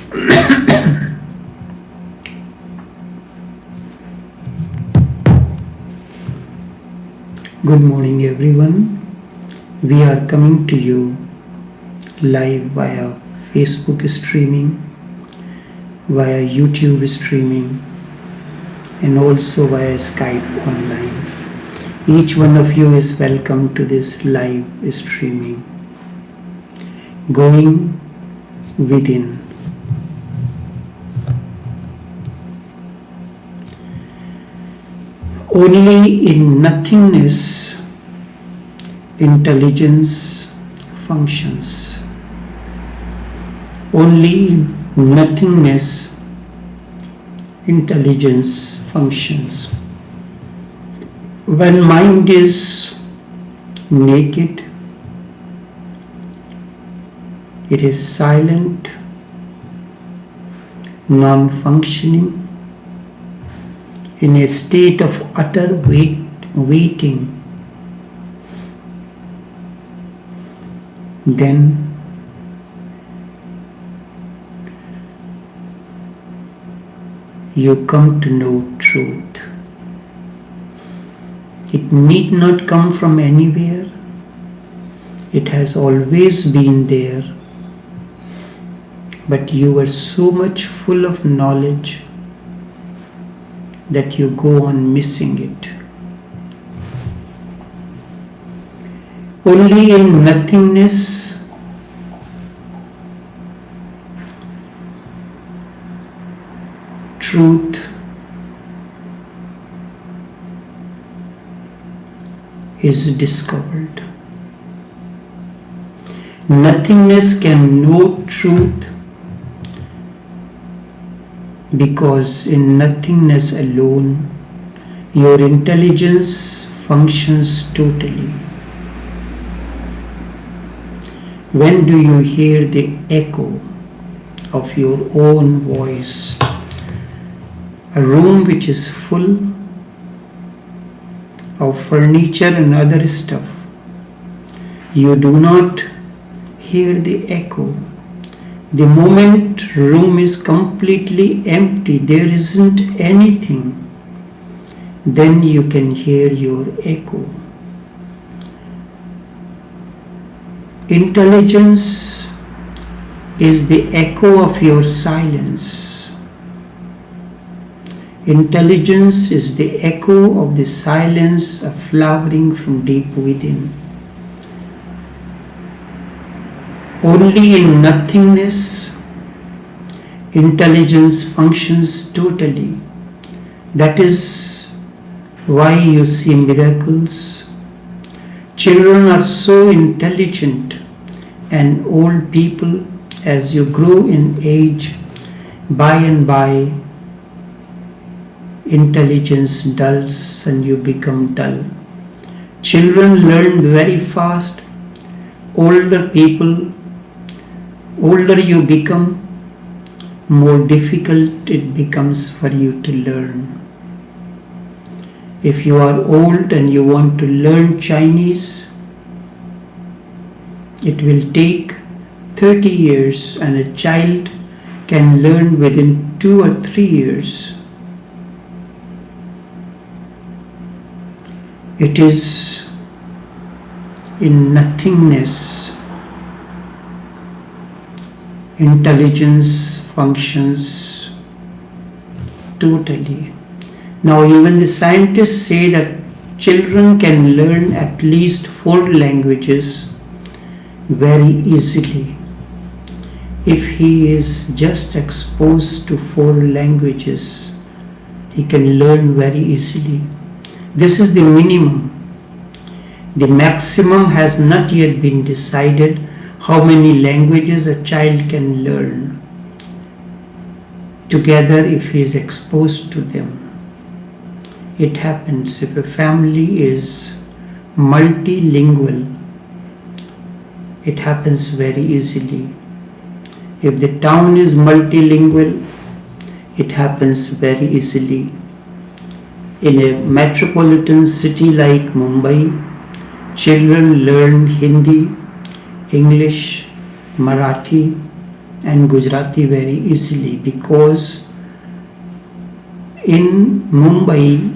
Good morning, everyone. We are coming to you live via Facebook streaming, via YouTube streaming, and also via Skype online. Each one of you is welcome to this live streaming. Going within. Only in nothingness intelligence functions. Only in nothingness intelligence functions. When mind is naked, it is silent, non-functioning, in a state of utter waiting, then you come to know truth. It need not come from anywhere. It has always been there. But you are so much full of knowledge that you go on missing it. Only in nothingness truth is discovered. Nothingness can know truth because in nothingness alone your intelligence functions totally. When do you hear the echo of your own voice? A room which is full of furniture and other stuff. You do not hear the echo. The moment room is completely empty, there isn't anything, then you can hear your echo. Intelligence is the echo of your silence. Intelligence is the echo of the silence of flowering from deep within. Only in nothingness, intelligence functions totally. That is why you see miracles. Children are so intelligent, and old people, as you grow in age, by and by, intelligence dulls and you become dull. Children learn very fast. Older you become, more difficult it becomes for you to learn. If you are old and you want to learn Chinese, it will take 30 years and a child can learn within 2 or 3 years. It is in nothingness intelligence functions totally. Now even the scientists say that children can learn at least 4 languages very easily. If he is just exposed to 4 languages, he can learn very easily. This is the minimum. The maximum has not yet been decided how many languages a child can learn together if he is exposed to them. It happens if a family is multilingual. It happens very easily. If the town is multilingual, it happens very easily. In a metropolitan city like Mumbai, children learn Hindi, English, Marathi, and Gujarati very easily, because in Mumbai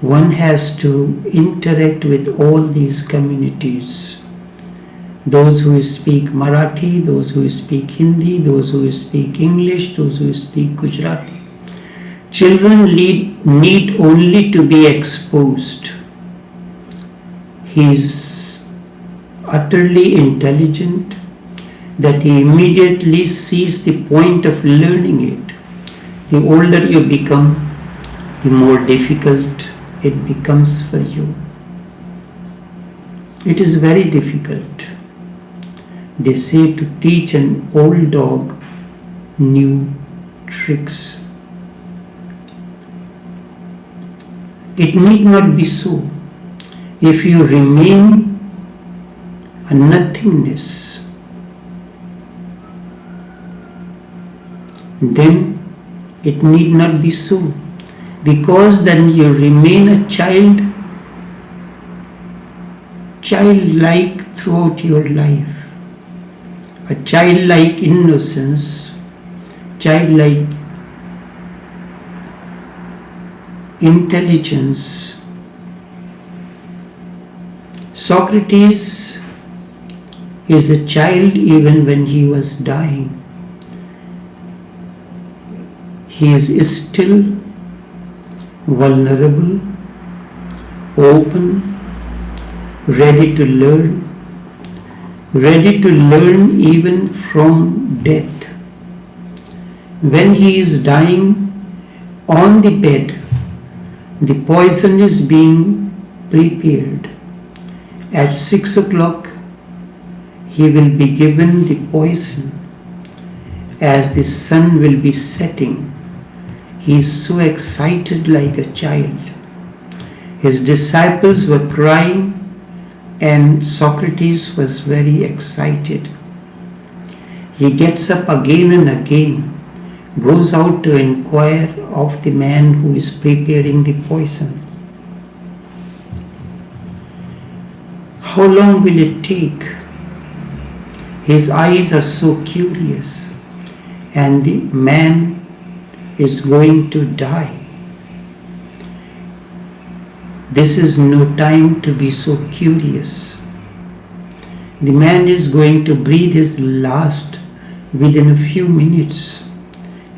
one has to interact with all these communities. Those who speak Marathi, those who speak Hindi, those who speak English, those who speak Gujarati. Children need only to be exposed. He is utterly intelligent that he immediately sees the point of learning it. The older you become, the more difficult it becomes for you. It is very difficult. They say to teach an old dog new tricks. It need not be so. If you remain a nothingness, then it need not be so, because then you remain a childlike throughout your life. A childlike innocence, childlike intelligence. Socrates is a child even when he was dying. He is still vulnerable, open, ready to learn even from death. When he is dying on the bed, the poison is being prepared. At 6 o'clock, he will be given the poison as the sun will be setting. He is so excited like a child. His disciples were crying and Socrates was very excited. He gets up again and again, goes out to inquire of the man who is preparing the poison. How long will it take? His eyes are so curious, and the man is going to die. This is no time to be so curious. The man is going to breathe his last within a few minutes.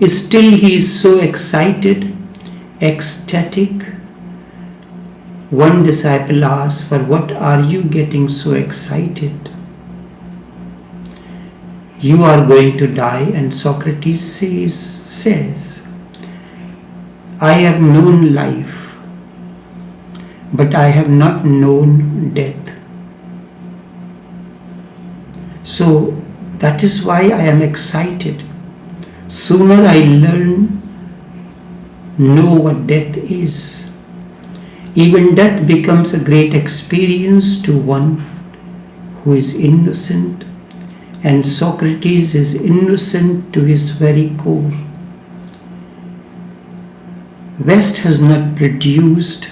Still he is so excited, ecstatic. One disciple asks, "For what are you getting so excited? You are going to die." And Socrates says, "I have known life, but I have not known death. So that is why I am excited. Sooner I know what death is. Even death becomes a great experience to one who is innocent, and Socrates is innocent to his very core. West has not produced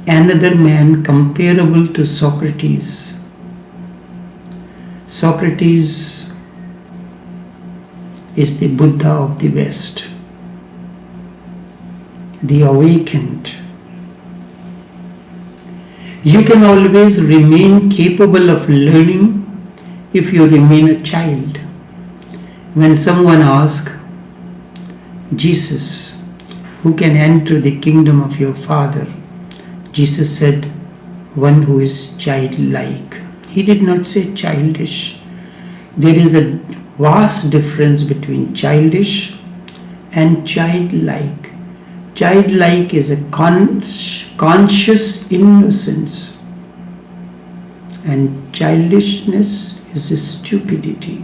another man comparable to Socrates. Socrates is the Buddha of the West, the awakened. You can always remain capable of learning if you remain a child. When someone asks, "Jesus, who can enter the kingdom of your Father?" Jesus said, "One who is childlike." He did not say childish. There is a vast difference between childish and childlike. Childlike is a conscious innocence, and childishness is a stupidity.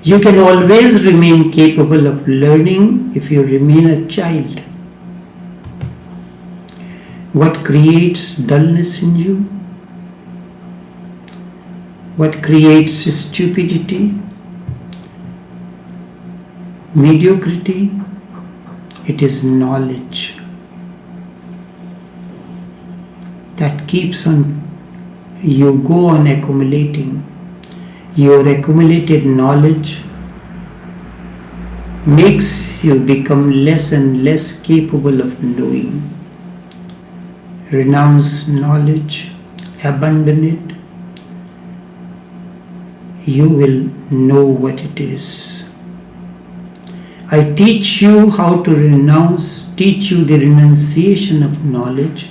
You can always remain capable of learning if you remain a child. What creates dullness in you? What creates stupidity, mediocrity? It is knowledge that keeps on, you go on accumulating, Your accumulated knowledge makes you become less and less capable of knowing. Renounce knowledge, abandon it. You will know what it is. I teach you how to renounce, teach you the renunciation of knowledge.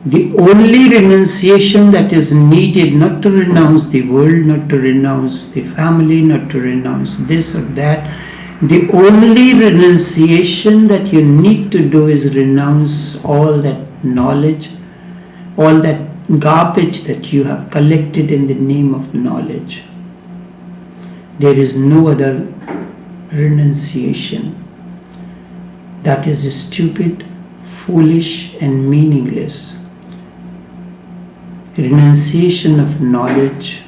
The only renunciation that is needed, not to renounce the world, not to renounce the family, not to renounce this or that. The only renunciation that you need to do is renounce all that knowledge, all that garbage that you have collected in the name of knowledge. There is no other renunciation. That is stupid, foolish, and meaningless. Renunciation of knowledge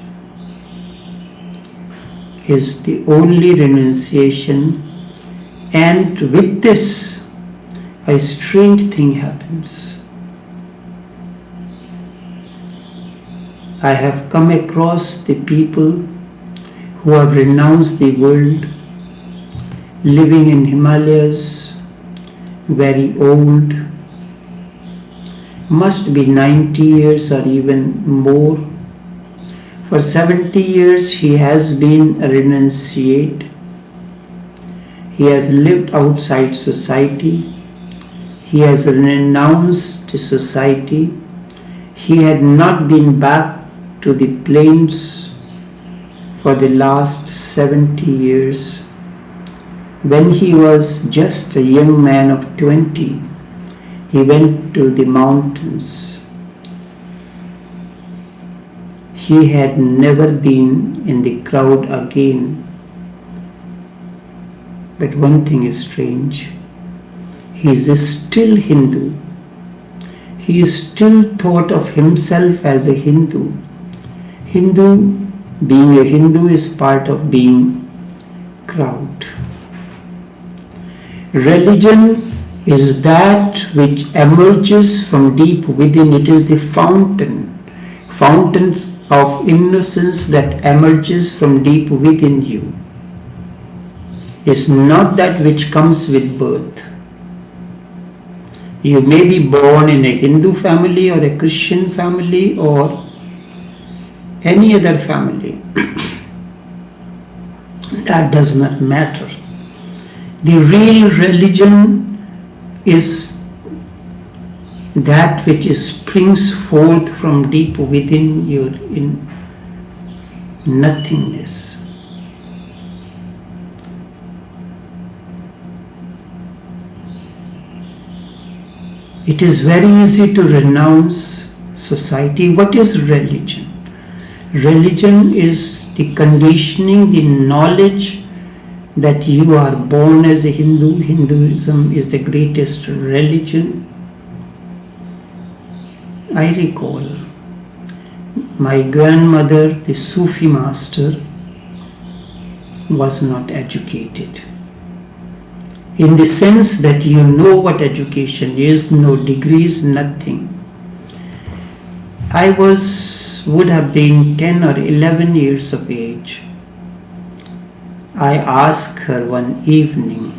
is the only renunciation, and with this, a strange thing happens. I have come across the people who have renounced the world, living in Himalayas, very old, must be 90 years or even more. For 70 years he has been a renunciate. He has lived outside society. He has renounced society. He had not been back to the plains for the last 70 years. When he was just a young man of 20, he went to the mountains. He had never been in the crowd again. But one thing is strange. He is still Hindu. He still thought of himself as a Hindu. Being a Hindu is part of being crowd. Religion is that which emerges from deep within. It is the fountains of innocence that emerges from deep within you. It's not that which comes with birth. You may be born in a Hindu family or a Christian family or any other family. That does not matter. The real religion is that which springs forth from deep within you in nothingness. It is very easy to renounce society. What is religion? Religion is the conditioning, the knowledge that you are born as a Hindu. Hinduism is the greatest religion. I recall my grandmother, the Sufi master, was not educated. In the sense that you know what education is, no degrees, nothing. I would have been 10 or 11 years of age. I asked her one evening.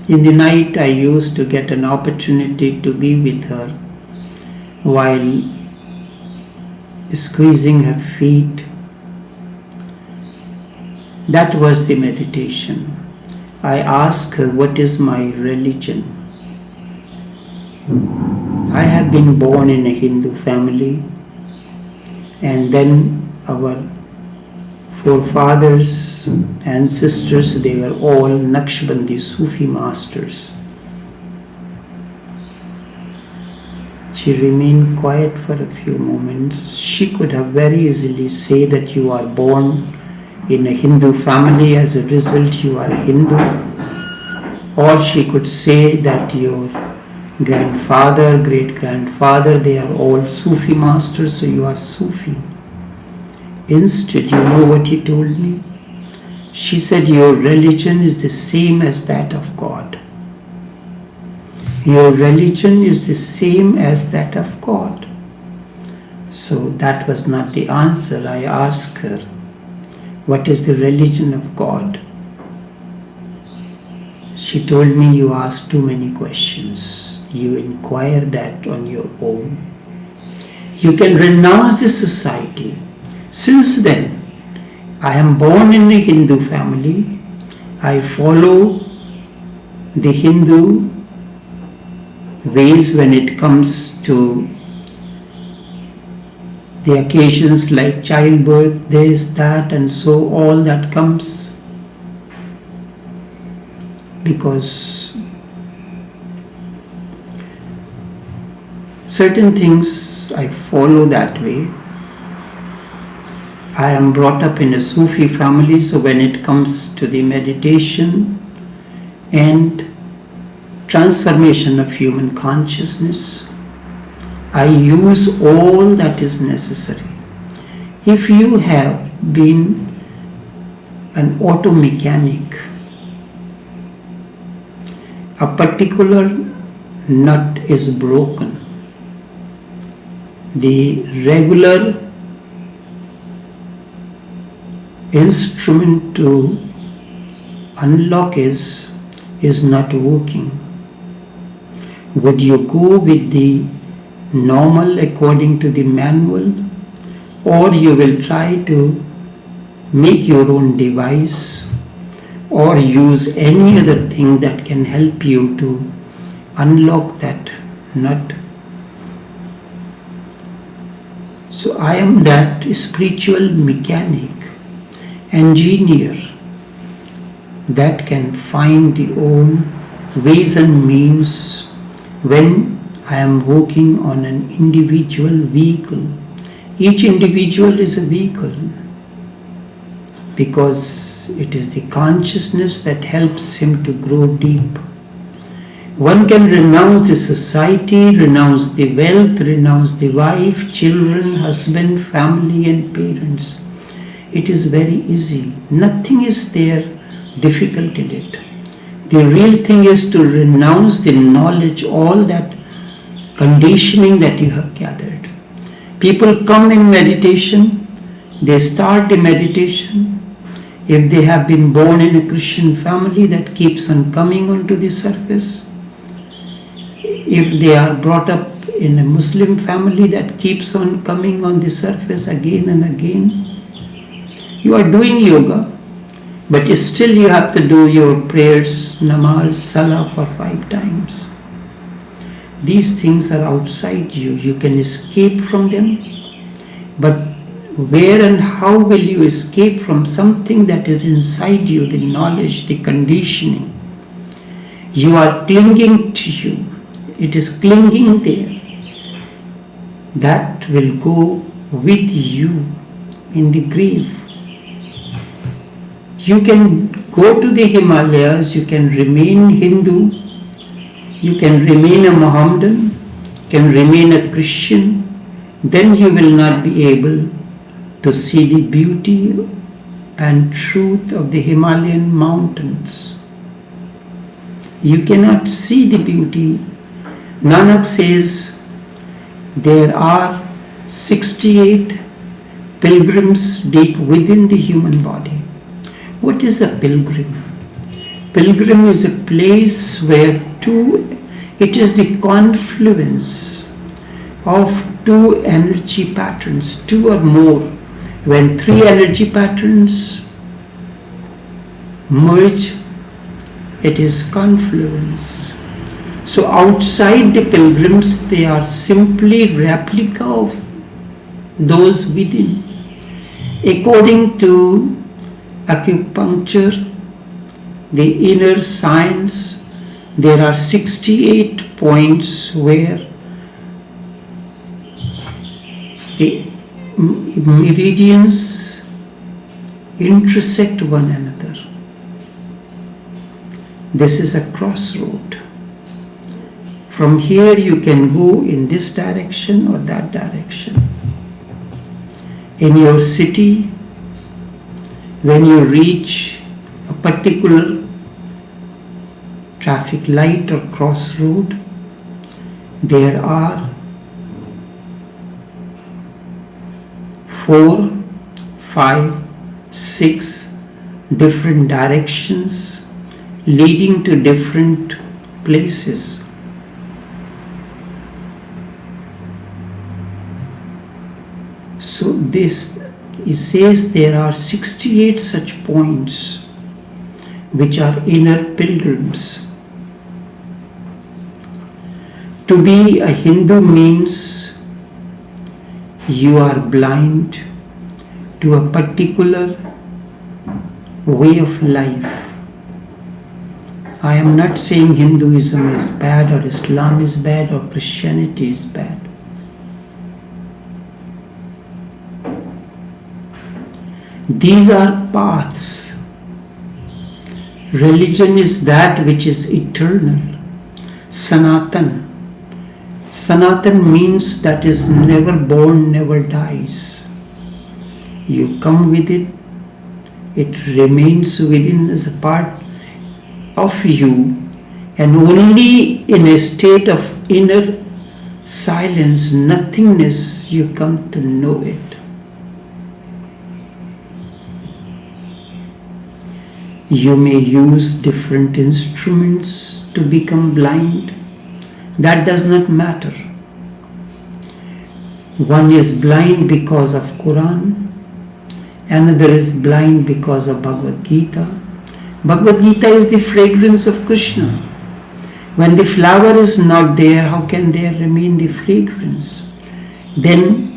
In the night I used to get an opportunity to be with her while squeezing her feet. That was the meditation. I asked her, what is my religion? I have been born in a Hindu family, and then our forefathers, ancestors, they were all Naqshbandi Sufi masters. She remained quiet for a few moments. She could have very easily said that you are born in a Hindu family, as a result you are a Hindu. Or she could say that your grandfather, great-grandfather, they are all Sufi masters, so you are Sufi. Instead, you know what he told me? She said, your religion is the same as that of God. Your religion is the same as that of God. So that was not the answer. I asked her, what is the religion of God? She told me, you ask too many questions. You inquire that on your own. You can renounce the society. Since then, I am born in a Hindu family. I follow the Hindu ways when it comes to the occasions like childbirth, this, that, and so all that comes, because certain things I follow that way. I am brought up in a Sufi family, so when it comes to the meditation and transformation of human consciousness, I use all that is necessary. If you have been an auto mechanic, a particular nut is broken, the regular instrument to unlock is not working. Would you go with the normal according to the manual, or you will try to make your own device or use any other thing that can help you to unlock that nut? So I am that spiritual mechanic, engineer that can find the own ways and means when I am working on an individual vehicle. Each individual is a vehicle because it is the consciousness that helps him to grow deep. One can renounce the society, renounce the wealth, renounce the wife, children, husband, family and parents. It is very easy. Nothing is there difficult in it. The real thing is to renounce the knowledge, all that conditioning that you have gathered. People come in meditation, they start the meditation. If they have been born in a Christian family, that keeps on coming onto the surface. If they are brought up in a Muslim family, that keeps on coming on the surface again and again. You are doing yoga, but still you have to do your prayers, namaz, salah for 5 times. These things are outside you. You can escape from them, but where and how will you escape from something that is inside you, the knowledge, the conditioning? You are clinging to you. It is clinging there. That will go with you in the grave. You can go to the Himalayas, you can remain Hindu, you can remain a Mohammedan, can remain a Christian, then you will not be able to see the beauty and truth of the Himalayan mountains. You cannot see the beauty. Nanak says there are 68 pilgrims deep within the human body. What is a pilgrim? Pilgrim is a place where it is the confluence of 2 energy patterns, 2 or more. When 3 energy patterns merge, it is confluence. So outside the pilgrims, they are simply replica of those within. According to acupuncture, the inner science, there are 68 points where the meridians intersect one another. This is a crossroad. From here you can go in this direction or that direction. In your city, when you reach a particular traffic light or crossroad, there are 4, 5, 6 different directions leading to different places. So this, he says there are 68 such points which are inner pilgrims. To be a Hindu means you are blind to a particular way of life. I am not saying Hinduism is bad or Islam is bad or Christianity is bad. These are paths. Religion is that which is eternal. Sanatan. Sanatan means that is never born, never dies. You come with it, it remains within as a part of you, and only in a state of inner silence, nothingness, you come to know it. You may use different instruments to become blind. That does not matter. One is blind because of Quran, another is blind because of Bhagavad Gita. Bhagavad Gita is the fragrance of Krishna. When the flower is not there, how can there remain the fragrance? Then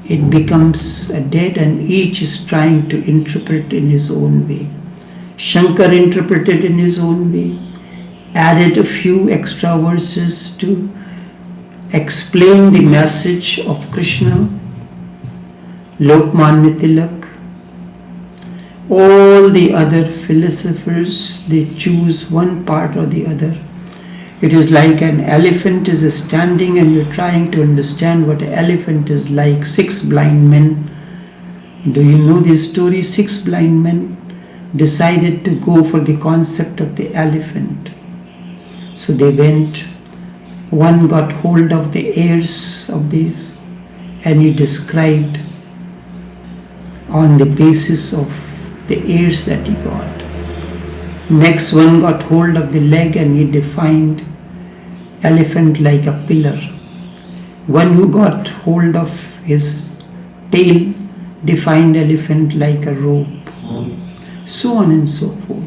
it becomes a dead, and each is trying to interpret in his own way. Shankar interpreted in his own way, added a few extra verses to explain the message of Krishna. Lokmanya Tilak, all the other philosophers, they choose one part or the other. It is like an elephant is standing and you're trying to understand what an elephant is like. 6 blind men. Do you know this story? 6 blind men decided to go for the concept of the elephant. So they went. One got hold of the ears of these and he described on the basis of the ears that he got. Next one got hold of the leg and he defined elephant like a pillar. One who got hold of his tail defined elephant like a rope. So on and so forth.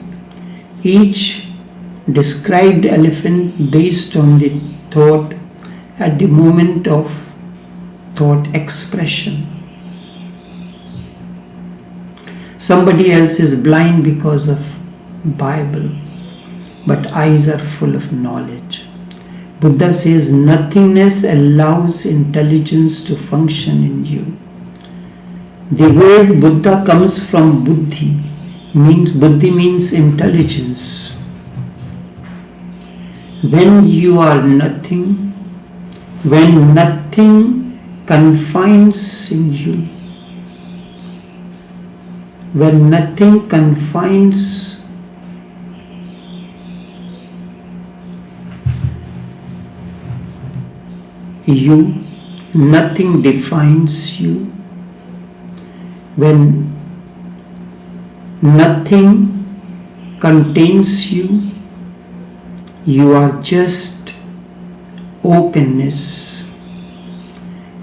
Each described elephant based on the thought at the moment of thought expression. Somebody else is blind because of Bible, but eyes are full of knowledge. Buddha says nothingness allows intelligence to function in you. The word Buddha comes from buddhi, buddhi means intelligence. When you are nothing, when nothing confines in you, when nothing confines you, nothing defines you, when nothing contains you, you are just openness,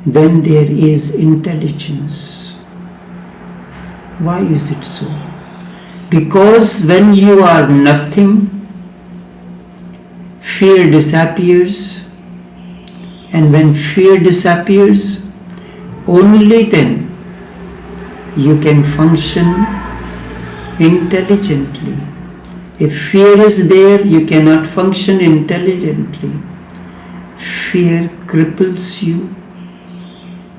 then there is intelligence. Why is it so? Because when you are nothing, fear disappears. And when fear disappears, only then you can function intelligently. If fear is there, you cannot function intelligently. Fear cripples you.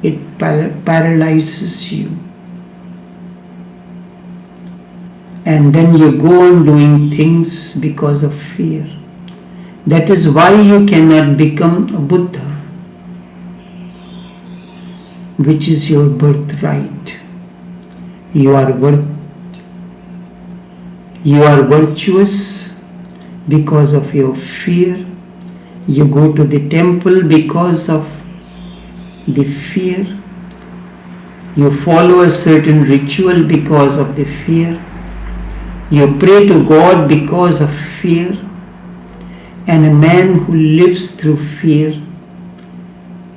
It paralyzes you. And then you go on doing things because of fear. That is why you cannot become a Buddha, which is your birthright. You are virtuous because of your fear. You go to the temple because of the fear. You follow a certain ritual because of the fear. You pray to God because of fear. And a man who lives through fear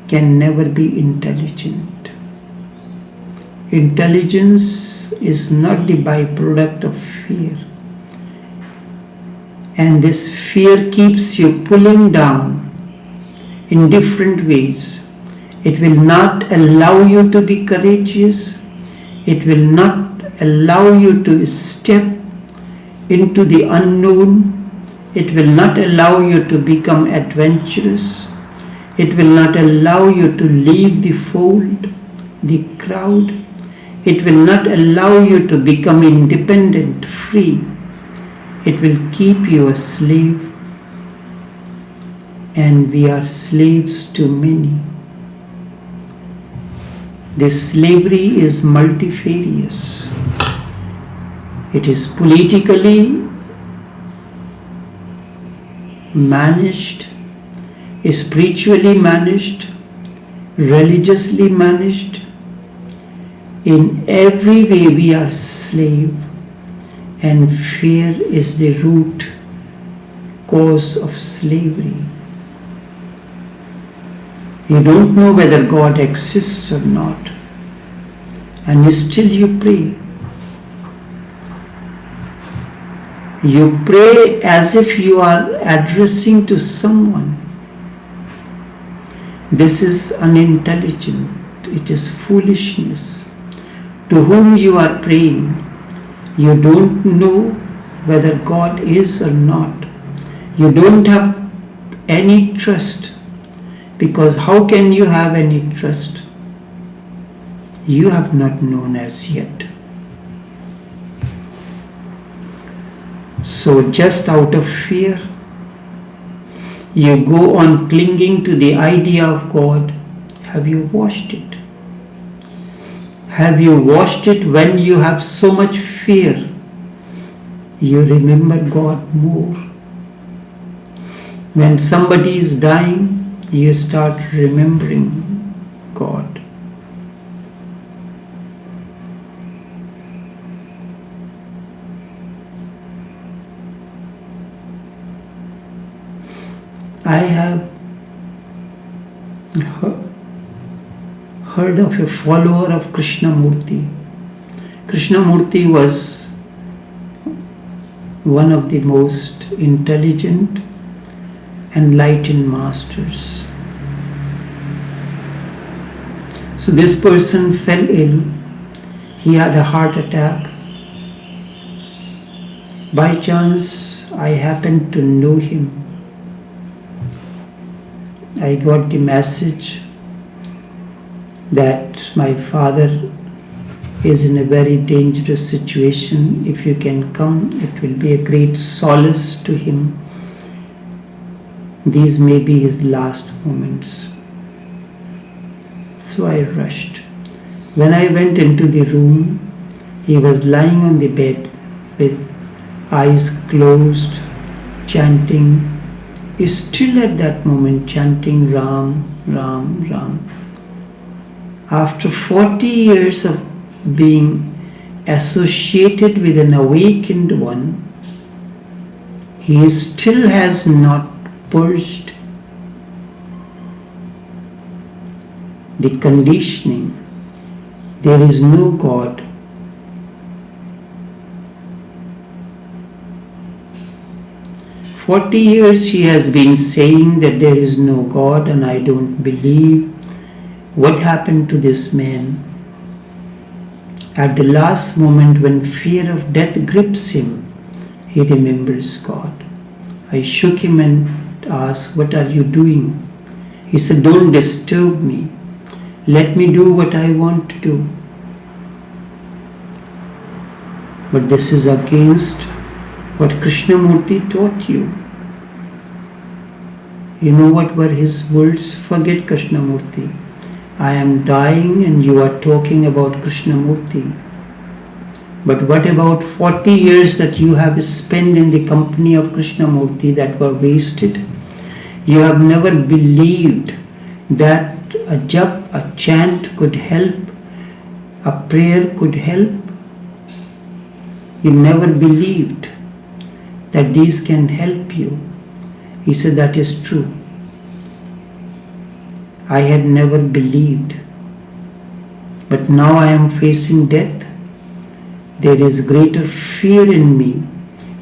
can never be intelligent. Intelligence is not the byproduct of fear. And this fear keeps you pulling down in different ways. It will not allow you to be courageous. It will not allow you to step into the unknown. It will not allow you to become adventurous. It will not allow you to leave the fold, the crowd. It will not allow you to become independent, free. It will keep you a slave. And we are slaves to many. This slavery is multifarious. It is politically managed, spiritually managed, religiously managed. In every way we are slave, and fear is the root cause of slavery. You don't know whether God exists or not, and still you pray. You pray as if you are addressing to someone. This is unintelligent. It is foolishness. To whom you are praying, you don't know whether God is or not. You don't have any trust, because how can you have any trust? You have not known as yet. So just out of fear, you go on clinging to the idea of God. Have you washed it? Have you washed it when you have so much fear? You remember God more. When somebody is dying, you start remembering God. I have heard of a follower of Krishnamurti. Krishnamurti was one of the most intelligent, enlightened masters. So this person fell ill. He had a heart attack. By chance, I happened to know him. I got the message that my father is in a very dangerous situation. If you can come, it will be a great solace to him. These may be his last moments. So I rushed. When I went into the room, he was lying on the bed with eyes closed, chanting. Still at that moment chanting Ram, Ram, Ram. After 40 years of being associated with an awakened one, he still has not purged the conditioning. There is no God. For 40 years he has been saying that there is no God and I don't believe. What happened to this man? At the last moment when fear of death grips him, he remembers God. I shook him and asked, "What are you doing?" He said, "Don't disturb me. Let me do what I want to do." But this is against what Krishnamurti taught you. You know what were his words? Forget Krishnamurti. I am dying and you are talking about Krishnamurti. But what about 40 years that you have spent in the company of Krishnamurti that were wasted? You have never believed that a jap, a chant could help a prayer could help. You never believed that these can help you. He said, that is true. I had never believed. But now I am facing death. There is greater fear in me.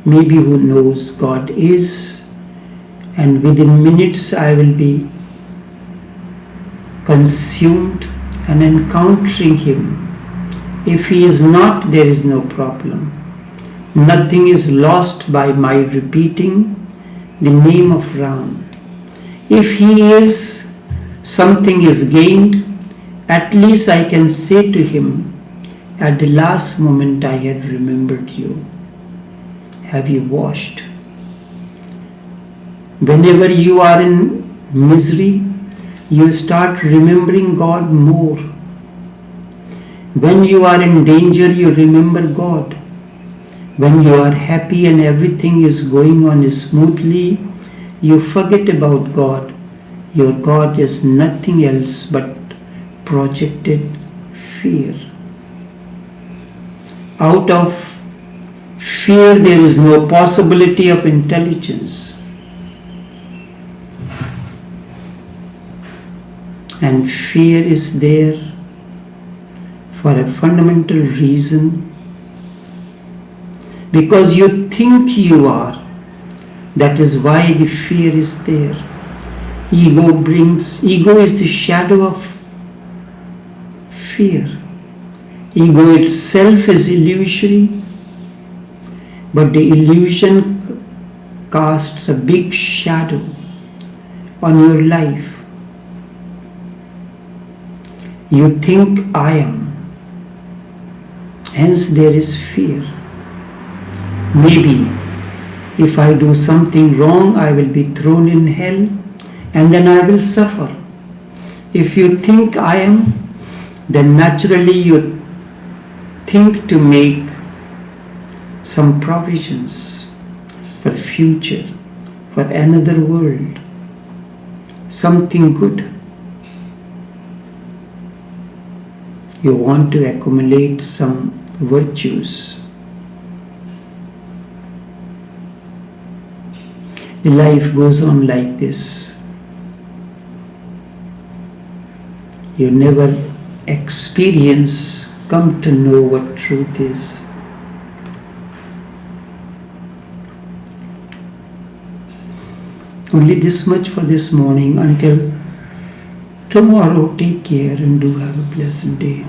Maybe who knows God is, and within minutes I will be consumed and encountering Him. If He is not, there is no problem. Nothing is lost by my repeating the name of Ram. If He is, something is gained. At least I can say to Him, at the last moment I had remembered you. Have you washed? Whenever you are in misery, you start remembering God more. When you are in danger, you remember God. When you are happy and everything is going on smoothly, you forget about God. Your God is nothing else but projected fear. Out of fear, there is no possibility of intelligence. And fear is there for a fundamental reason. Because you think you are. That is why the fear is there. Ego is the shadow of fear. Ego itself is illusory, but the illusion casts a big shadow on your life. You think I am, hence there is fear. Maybe if I do something wrong, I will be thrown in hell and then I will suffer. If you think I am, then naturally you think to make some provisions for future, for another world, something good. You want to accumulate some virtues. The life goes on like this. You never come to know what truth is. Only this much for this morning. Until tomorrow, take care and do have a pleasant day.